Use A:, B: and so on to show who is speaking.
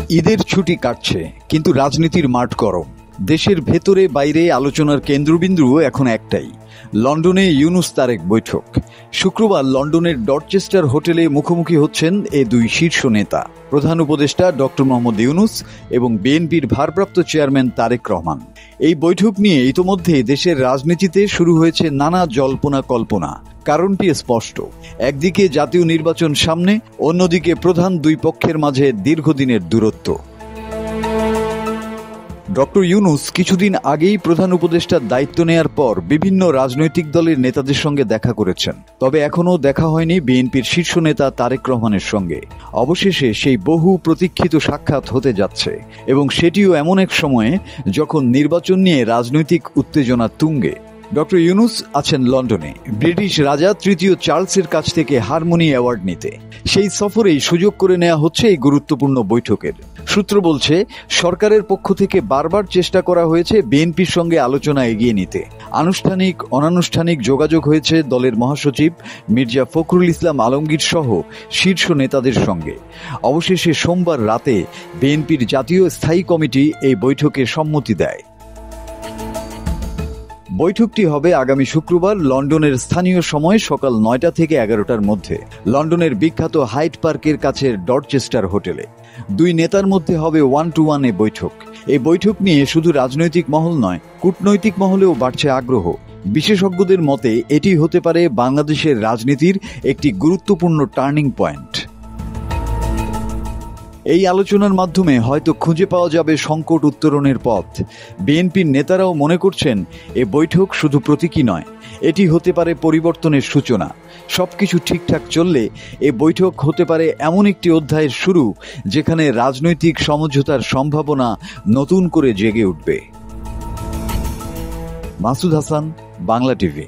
A: ঈদের ছুটি কাটছে, কিন্তু রাজনীতির মাঠ গরম। দেশের ভেতরে বাইরে আলোচনার কেন্দ্রবিন্দু এখন একটাই, লন্ডনে ইউনূস তারেক বৈঠক। শুক্রবার লন্ডনের ডরচেস্টার হোটেলে মুখোমুখি হচ্ছেন এ দুই শীর্ষ নেতা, প্রধান উপদেষ্টা ডক্টর মোহাম্মদ ইউনূস এবং বিএনপির ভারপ্রাপ্ত চেয়ারম্যান তারেক রহমান। এই বৈঠক নিয়ে ইতোমধ্যে দেশের রাজনীতিতে শুরু হয়েছে নানা জল্পনা কল্পনা। কারণটি স্পষ্ট, একদিকে জাতীয় নির্বাচন সামনে, অন্যদিকে প্রধান দুই পক্ষের মাঝে দীর্ঘদিনের দূরত্ব। ডক্টর ইউনূস কিছুদিন আগেই প্রধান উপদেষ্টার দায়িত্ব নেয়ার পর বিভিন্ন রাজনৈতিক দলের নেতাদের সঙ্গে দেখা করেছেন, তবে এখনও দেখা হয়নি বিএনপির শীর্ষ নেতা তারেক রহমানের সঙ্গে। অবশেষে সেই বহু প্রতীক্ষিত সাক্ষাৎ হতে যাচ্ছে, এবং সেটিও এমন এক সময়ে যখন নির্বাচন নিয়ে রাজনৈতিক উত্তেজনা তুঙ্গে। ডক্টর ইউনূস আছেন লন্ডনে ব্রিটিশ রাজা তৃতীয় চার্লসের কাছ থেকে হারমোনি অ্যাওয়ার্ড নিতে। সেই সফরেই সুযোগ করে নেওয়া হচ্ছে এই গুরুত্বপূর্ণ বৈঠকের। সূত্র বলছে, সরকারের পক্ষ থেকে বারবার চেষ্টা করা হয়েছে বিএনপির সঙ্গে আলোচনা এগিয়ে নিতে। আনুষ্ঠানিক অনানুষ্ঠানিক যোগাযোগ হয়েছে দলের মহাসচিব মির্জা ফখরুল ইসলাম আলমগীর সহ শীর্ষ নেতাদের সঙ্গে। অবশেষে সোমবার রাতে বিএনপির জাতীয় স্থায়ী কমিটি এই বৈঠকে সম্মতি দেয়। বৈঠকটি হবে আগামী শুক্রবার লন্ডনের স্থানীয় সময় সকাল 9টা থেকে 11টার মধ্যে লন্ডনের বিখ্যাত হাইড পার্কের কাছের ডরচেস্টার হোটেলে। দুই নেতার মধ্যে হবে 1-to-1 এ বৈঠক। এই বৈঠক নিয়ে শুধু রাজনৈতিক মহল নয়, কূটনৈতিক মহলেও বাড়ছে আগ্রহ। বিশেষজ্ঞদের মতে এটি হতে পারে বাংলাদেশের রাজনীতির একটি গুরুত্বপূর্ণ টার্নিং পয়েন্ট। এই আলোচনার মাধ্যমে হয়তো খুঁজে পাওয়া যাবে সংকট উত্তরণের পথ। বিএনপির নেতারাও মনে করছেন, এ বৈঠক শুধু প্রতীকী নয়, এটি হতে পারে পরিবর্তনের সূচনা। সবকিছু ঠিকঠাক চললে এ বৈঠক হতে পারে এমন একটি অধ্যায়ের শুরু, যেখানে রাজনৈতিক সমঝোতার সম্ভাবনা নতুন করে জেগে উঠবে। মাসুদ হাসান, বাংলা টিভি।